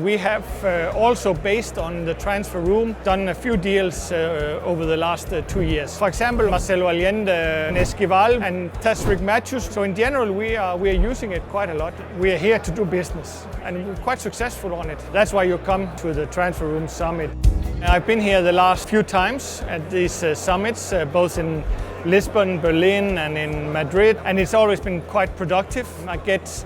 We have also, based on the TransferRoom, done a few deals over the last 2 years. For example, Marcelo, Allende, and Esquivel, and Tashreeq Matthews. So in general, we are using it quite a lot. We are here to do business, and we're quite successful on it. That's why you come to the TransferRoom Summit. I've been here the last few times at these summits, both in Lisbon, Berlin, and in Madrid, and it's always been quite productive. I get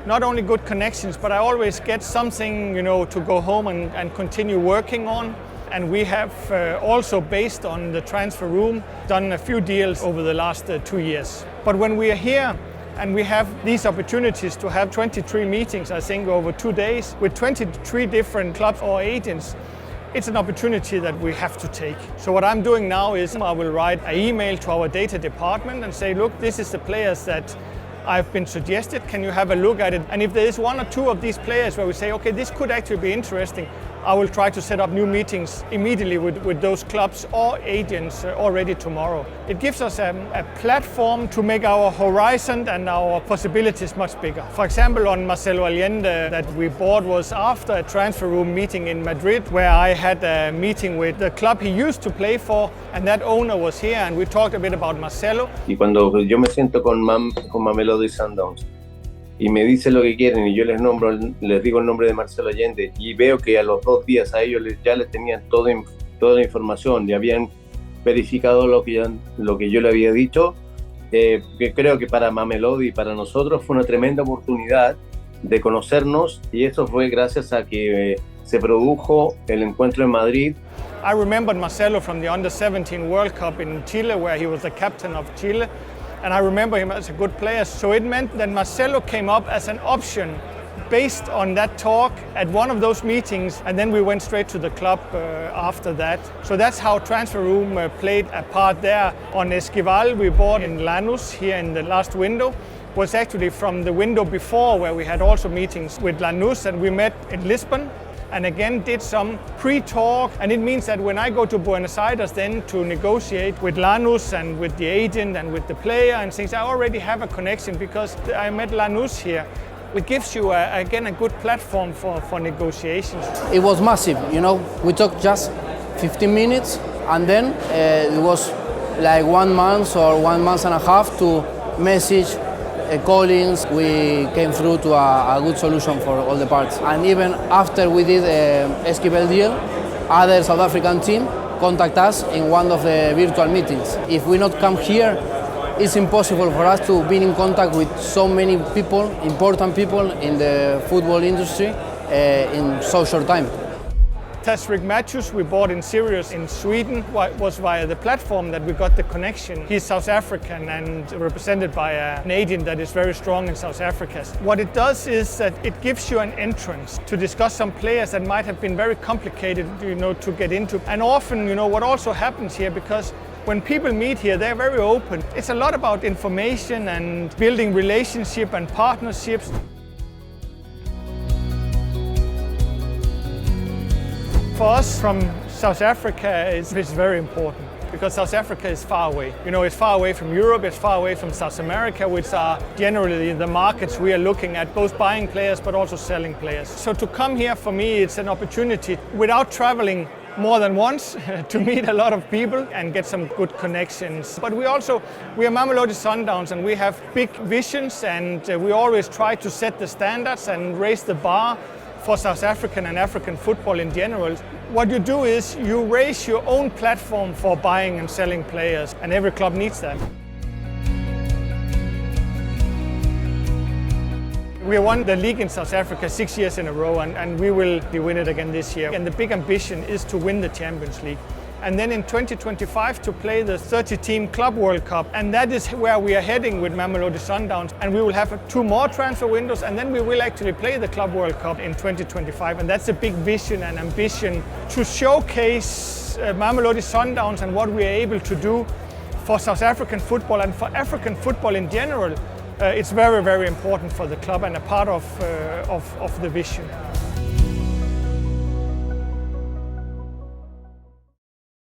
not only good connections, but I always get something, to go home and continue working on. And we have also, based on the TransferRoom, done a few deals over the last 2 years. But when we are here and we have these opportunities to have 23 meetings, I think, over 2 days with 23 different clubs or agents, it's an opportunity that we have to take. So what I'm doing now is I will write an email to our data department and say, look, this is the players that I've been suggested. Can you have a look at it? And if there is 1 or 2 of these players where we say, okay, this could actually be interesting, I will try to set up new meetings immediately with those clubs or agents already tomorrow. It gives us a platform to make our horizon and our possibilities much bigger. For example, on Marcelo Allende that we bought was after a TransferRoom meeting in Madrid, where I had a meeting with the club he used to play for, and that owner was here, and we talked a bit about Marcelo. Y cuando yo me siento con Mamelodi Sundowns y me dice lo que quieren y yo les digo el nombre de Marcelo Allende y veo que a los 2 días a ellos ya les tenían toda la información y habían verificado lo que yo le había dicho, que creo que para Mamelodi y para nosotros fue una tremenda oportunidad de conocernos, y eso fue gracias a que se produjo el encuentro en Madrid. I remembered Marcelo from the Under-17 World Cup in Chile, where he was the captain of Chile. And I remember him as a good player. So it meant that Marcelo came up as an option based on that talk at one of those meetings. And then we went straight to the club after that. So that's how TransferRoom played a part there. On Esquivel, we bought in Lanús here in the last window. Was actually from the window before, where we had also meetings with Lanús, and we met in Lisbon. And again did some pre-talk, and it means that when I go to Buenos Aires then to negotiate with Lanús and with the agent and with the player and things, I already have a connection because I met Lanús here. It gives you again a good platform for negotiations. It was massive, we talked just 15 minutes, and then it was like 1 month or 1 month and a half to message callings. We came through to a good solution for all the parts. And even after we did Esquivel deal, other South African team contact us in one of the virtual meetings. If we not come here, it's impossible for us to be in contact with so many people, important people in the football industry in so short time. Tashreeq Matthews we bought in Sirius in Sweden was via the platform that we got the connection. He's South African and represented by an agent that is very strong in South Africa. What it does is that it gives you an entrance to discuss some players that might have been very complicated, to get into. And often, what also happens here, because when people meet here, they're very open. It's a lot about information and building relationship and partnerships. For us from South Africa, it's very important because South Africa is far away. It's far away from Europe, it's far away from South America, which are generally the markets we are looking at, both buying players but also selling players. So to come here, for me, it's an opportunity without traveling more than once to meet a lot of people and get some good connections. But we are Mamelodi Sundowns, and we have big visions, and we always try to set the standards and raise the bar for South African and African football in general. What you do is you raise your own platform for buying and selling players, and every club needs that. We won the league in South Africa 6 years in a row, and we will win it again this year. And the big ambition is to win the Champions League. And then in 2025 to play the 30-team Club World Cup. And that is where we are heading with Mamelodi Sundowns. And we will have 2 more transfer windows, and then we will actually play the Club World Cup in 2025. And that's a big vision and ambition to showcase Mamelodi Sundowns and what we are able to do for South African football and for African football in general. It's very, very important for the club and a part of the vision.